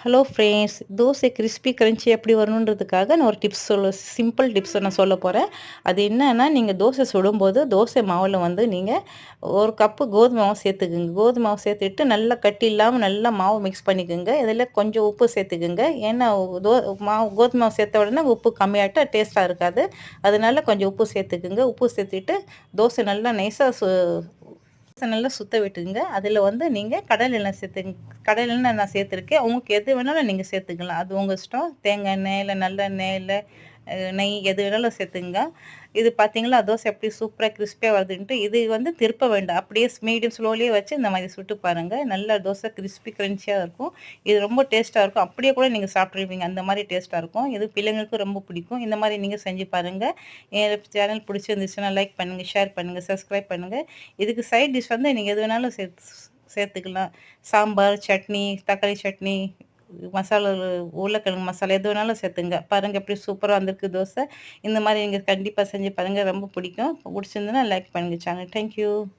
Hello friends, dosa crispy crunchy எப்படி வரணுன்றதுக்காக நான் ஒரு டிப்ஸ் சிம்பிள் டிப்ஸ் நான் சொல்ல போகிறேன். அது என்னன்னா, நீங்கள் தோசை சுடும்போது தோசை மாவில் வந்து நீங்கள் ஒரு கப்பு கோதுமை மாவு சேர்த்துக்குங்க. கோதுமை மாவு சேர்த்துட்டு நல்லா கட்டி இல்லாமல் நல்லா மாவு மிக்ஸ் பண்ணிக்கோங்க. இதில் கொஞ்சம் உப்பு சேர்த்துக்குங்க. ஏன்னா தோ மாவு கோதுமை மாவு சேர்த்த உடனே உப்பு கம்மியாகிட்டா டேஸ்ட்டாக இருக்காது. அதனால கொஞ்சம் உப்பு சேர்த்துக்குங்க. உப்பு சேர்த்துட்டு தோசை நல்லா நைஸாக நல்லா சுத்த விட்டுங்க. அதில வந்து நீங்க கடலை எண்ணெய் சேர்த்துங்க. கடலை எண்ணெய் நான் சேர்த்துருக்கேன். உங்களுக்கு எது வேணாலும் நீங்க சேர்த்துக்கலாம். அது உங்க இஷ்டம். தேங்காய் எண்ணெய், இல்ல நல்லெண்ணெய், இல்ல நெய் எது வேணாலும் சேர்த்துங்க. இது பார்த்தீங்களா, தோசை எப்படி சூப்பரா கிரிஸ்பியா வருதுன்ட்டு. இது வந்து திருப்ப வேண்டாம். அப்படியே மீடியம் ஸ்லோலியே வச்சு இந்த மாரி சுட்டு பாருங்க. நல்லா தோசை கிரிஸ்பி கிரன்ச்சியா இருக்கும். இது ரொம்ப டேஸ்ட்டா இருக்கும். அப்படியே கூட நீங்க சாப்பிட்டுருவீங்க. அந்த மாரி டேஸ்ட்டா இருக்கும். இது பிள்ளைங்களுக்கும் ரொம்ப பிடிக்கும். இந்த மாரி நீங்க செஞ்சு பாருங்க. என் சேனல் பிடிச்சிருந்துச்சுன்னா லைக் பண்ணுங்க, ஷேர் பண்ணுங்க, சப்ஸ்கிரைப் பண்ணுங்க. இதுக்கு சைட் டிஷ் வந்து நீங்க எது வேணாலும் சேர்த்துக்கலாம். சாம்பார், சட்னி, தக்காளி சட்னி, மசாலா, உருளைக்கிழங்கு மசாலா எது வேணாலும் சேர்த்துங்க. பாருங்க எப்படி சூப்பரா வந்திருக்கு தோசை. இந்த மாரி நீங்க கண்டிப்பா செஞ்சு பாருங்க. ரொம்ப பிடிக்கும். பிடிச்சிருந்ததுன்னா லைக் பண்ணுங்க சேனல். Thank you.